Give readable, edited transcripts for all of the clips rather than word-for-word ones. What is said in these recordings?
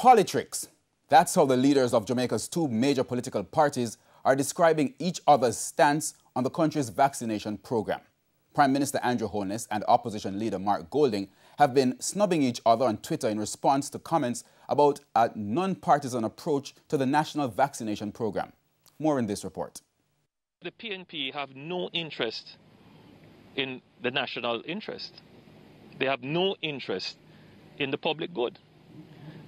Politricks. That's how the leaders of Jamaica's two major political parties are describing each other's stance on the country's vaccination program. Prime Minister Andrew Holness and opposition leader Mark Golding have been snubbing each other on Twitter in response to comments about a non-partisan approach to the national vaccination program. More in this report. The PNP have no interest in the national interest. They have no interest in the public good.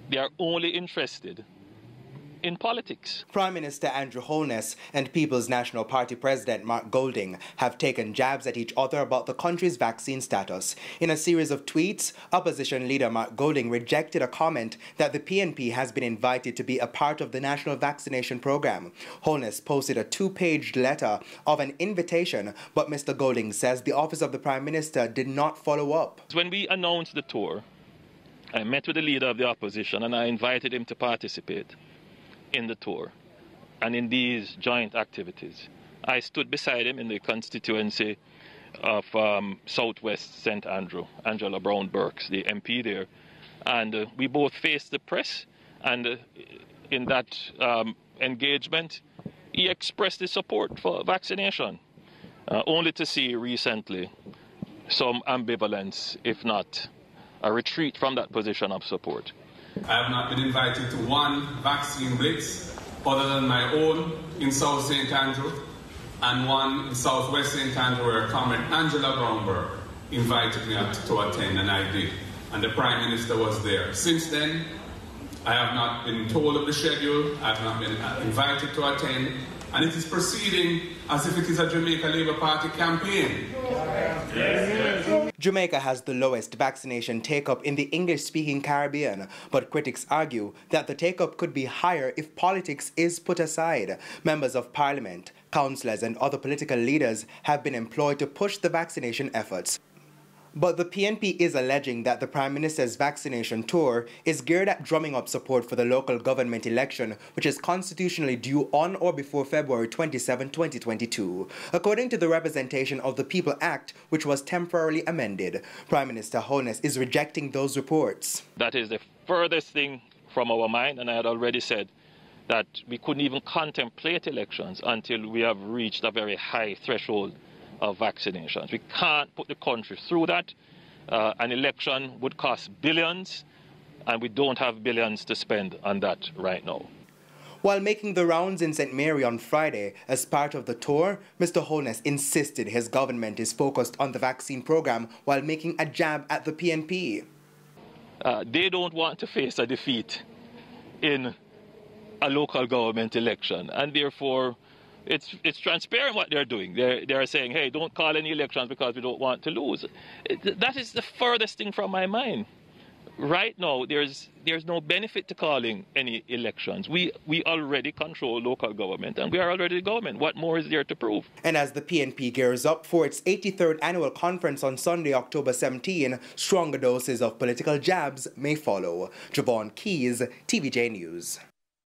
They are only interested in politics. Prime Minister Andrew Holness and People's National Party President Mark Golding have taken jabs at each other about the country's vaccine status. In a series of tweets, opposition leader Mark Golding rejected a comment that the PNP has been invited to be a part of the national vaccination program. Holness posted a two-page letter of an invitation, but Mr. Golding says the office of the Prime Minister did not follow up. When we announced the tour, I met with the leader of the opposition and I invited him to participate in the tour and in these joint activities. I stood beside him in the constituency of Southwest St. Andrew, Angela Brown-Burks, the MP there, and we both faced the press, and in that engagement he expressed his support for vaccination, only to see recently some ambivalence, if not a retreat from that position of support. I have not been invited to one vaccine blitz other than my own in South St. Andrew and one in Southwest St. Andrew where Comrade Angela Brownberg invited me to attend, and I did. And the Prime Minister was there. Since then, I have not been told of the schedule, I have not been invited to attend, and it is proceeding as if it is a Jamaica Labour Party campaign. Jamaica has the lowest vaccination take-up in the English-speaking Caribbean, but critics argue that the take-up could be higher if politics is put aside. Members of Parliament, councillors and other political leaders have been employed to push the vaccination efforts. But the PNP is alleging that the Prime Minister's vaccination tour is geared at drumming up support for the local government election, which is constitutionally due on or before February 27, 2022. According to the Representation of the People Act, which was temporarily amended, Prime Minister Holness is rejecting those reports. That is the furthest thing from our mind, and I had already said that we couldn't even contemplate elections until we have reached a very high threshold of vaccinations. We can't put the country through that. An election would cost billions, and we don't have billions to spend on that right now. While making the rounds in St. Mary on Friday as part of the tour, Mr. Holness insisted his government is focused on the vaccine program while making a jab at the PNP. They don't want to face a defeat in a local government election, and therefore it's transparent what they're doing. They're saying, hey, don't call any elections because we don't want to lose. That is the furthest thing from my mind. Right now, there's no benefit to calling any elections. We already control local government, and we are already the government. What more is there to prove? And as the PNP gears up for its 83rd annual conference on Sunday, October 17, stronger doses of political jabs may follow. Javon Keys, TVJ News.